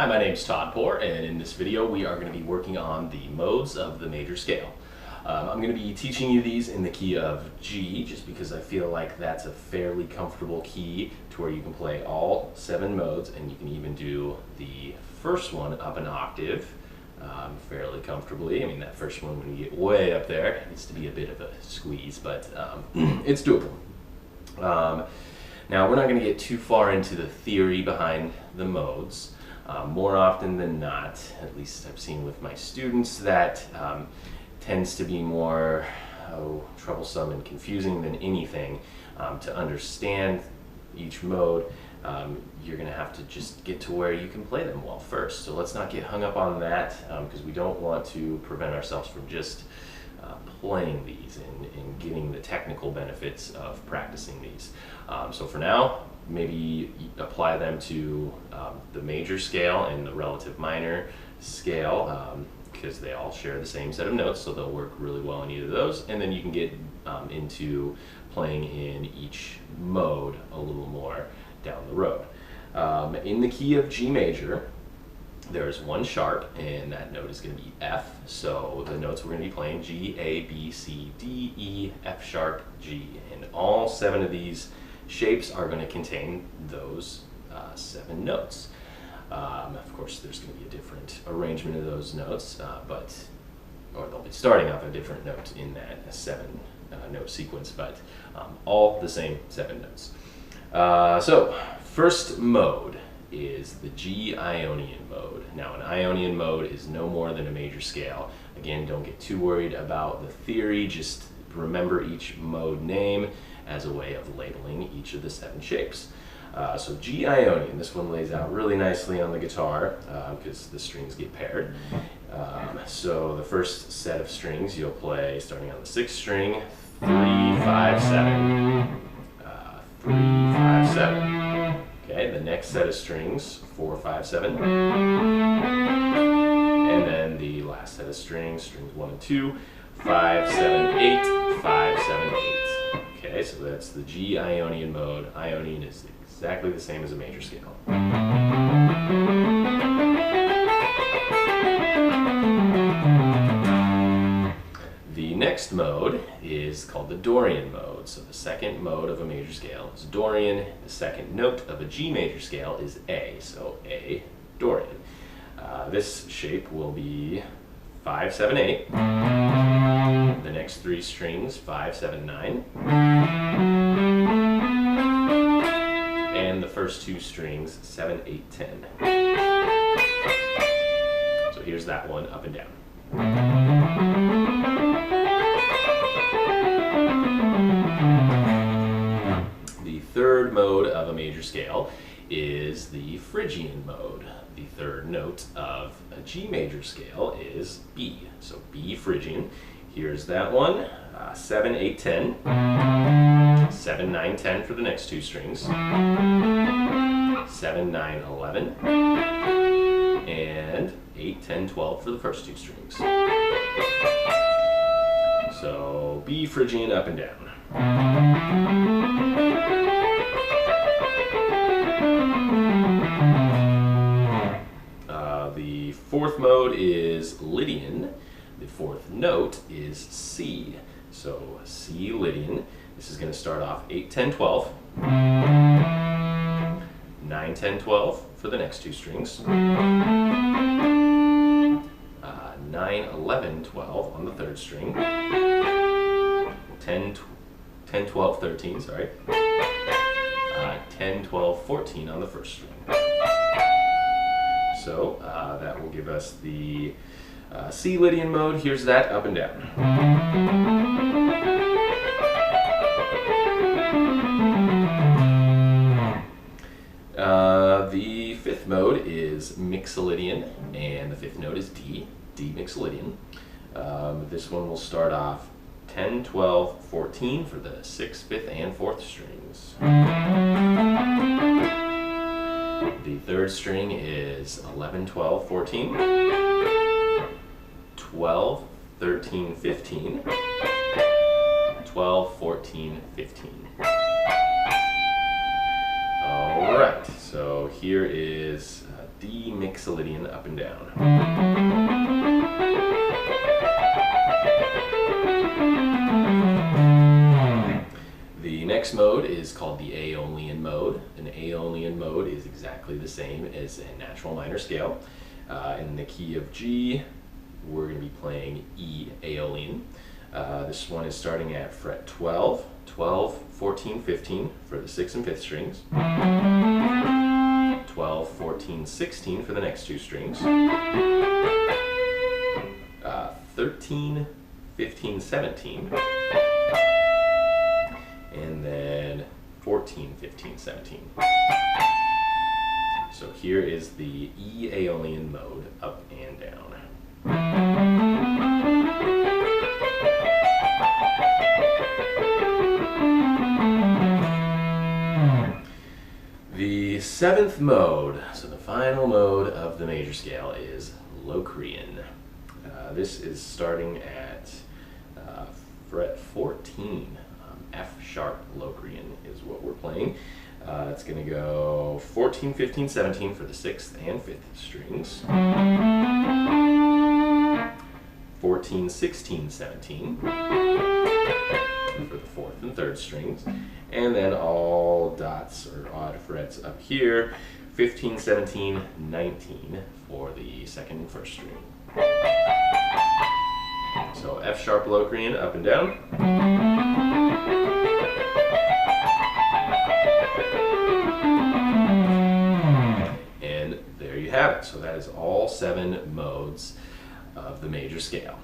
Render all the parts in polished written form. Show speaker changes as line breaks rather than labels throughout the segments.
Hi, my name's Todd Poore, and in this video we are going to be working on the modes of the major scale. I'm going to be teaching you these in the key of G, just because I feel like that's a fairly comfortable key to where you can play all 7 modes, and you can even do the first one up an octave fairly comfortably. I mean, that first one, when you get way up there, it needs to be a bit of a squeeze, but it's doable. Now, we're not going to get too far into the theory behind the modes. More often than not, at least I've seen with my students, that tends to be more troublesome and confusing than anything. To understand each mode, you're going to have to just get to where you can play them well first. So let's not get hung up on that, because we don't want to prevent ourselves from just playing these and getting the technical benefits of practicing these. So for now, maybe apply them to the major scale and the relative minor scale, because they all share the same set of notes, so they'll work really well in either of those. And then you can get into playing in each mode a little more down the road. In the key of G major, there's one sharp, and that note is going to be F. So the notes we're going to be playing: G, A, B, C, D, E, F sharp, G. And all 7 of these shapes are going to contain those 7 notes. Of course, there's going to be a different arrangement of those notes, or they'll be starting off a different note in that 7 note sequence, but all the same 7 notes. So first mode is the G Ionian mode. Now, an Ionian mode is no more than a major scale. Again, don't get too worried about the theory, just remember each mode name as a way of labeling each of the 7 shapes. So G Ionian, this one lays out really nicely on the guitar because the strings get paired. So the first set of strings you'll play starting on the 6th string, 3, 5, 7, 3, 5, 7. Okay, the next set of strings, 4, 5, 7. And then the last set of strings, strings 1 and 2, 5, 7, 8, 5, 7, 8. Okay, so that's the G Ionian mode. Ionian is exactly the same as a major scale. The next mode is called the Dorian mode. So the second mode of a major scale is Dorian. The second note of a G major scale is A, so A, Dorian. This shape will be 5, 7, 8. The next 3 strings, 5, 7, 9. And the first 2 strings, 7, 8, 10. So here's that one up and down. The third mode of a major scale is the Phrygian mode. The third note of a G major scale is B. So B Phrygian. Here's that one. 7, 8, 10. 7, 9, 10 for the next 2 strings. 7, 9, 11. And 8, 10, 12 for the first 2 strings. So B Phrygian up and down. The fourth mode is Lydian. The fourth note is C. So C Lydian. This is going to start off 8, 10, 12. 9, 10, 12 for the next 2 strings. 9, 11, 12 on the 3rd string. 10, 12, 13, sorry. 10, 12, 14 on the 1st string. So that will give us the C Lydian mode. Here's that up and down. The 5th mode is Mixolydian, and the 5th note is D, D Mixolydian. This one will start off 10, 12, 14 for the 6th, 5th, and 4th strings. The 3rd string is 11, 12, 14, 12, 13, 15, 12, 14, 15. All right, so here is D Mixolydian up and down. The next mode is called the Aeolian Mode. An Aeolian Mode is exactly the same as a natural minor scale. In the key of G, we're going to be playing E Aeolian. This one is starting at fret 12, 12, 14, 15 for the 6th and 5th strings, 12, 14, 16 for the next 2 strings, 13, 15, 17, and then 14, 15, 17. So here is the E Aeolian Mode, up and down. The 7th mode, so the final mode of the major scale, is Locrian. This is starting at fret 14. F sharp Locrian is what we're playing. It's going to go 14, 15, 17 for the 6th and 5th strings, 14, 16, 17 for the 4th and 3rd strings, and then all dots or odd frets up here, 15, 17, 19 for the 2nd and 1st string. So F sharp Locrian, up and down. And there you have it. So that is all 7 modes of the major scale.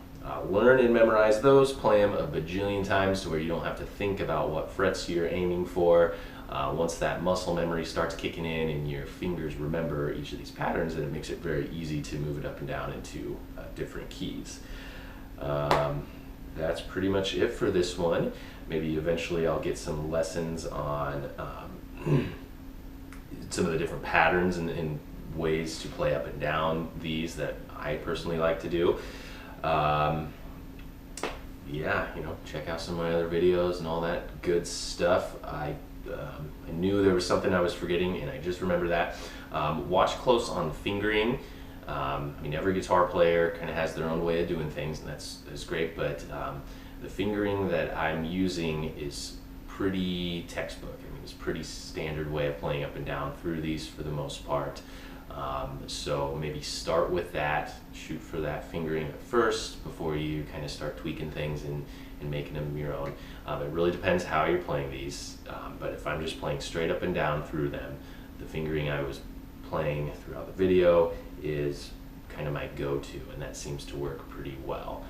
Learn and memorize those, play them a bajillion times to where you don't have to think about what frets you're aiming for. Once that muscle memory starts kicking in and your fingers remember each of these patterns, then it makes it very easy to move it up and down into different keys. That's pretty much it for this one. Maybe eventually I'll get some lessons on some of the different patterns and ways to play up and down these that I personally like to do. Yeah, you know, check out some of my other videos and all that good stuff. I knew there was something I was forgetting, and I just remember that. Watch close on fingering. I mean, every guitar player kind of has their own way of doing things, and that's great, but the fingering that I'm using is pretty textbook. I mean, it's a pretty standard way of playing up and down through these for the most part. So maybe start with that, shoot for that fingering at first before you kind of start tweaking things and making them your own. It really depends how you're playing these, but if I'm just playing straight up and down through them, the fingering I was playing throughout the video is kind of my go-to, and that seems to work pretty well.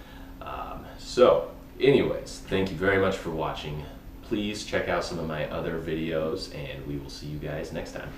So anyways, thank you very much for watching. Please check out some of my other videos, and we will see you guys next time.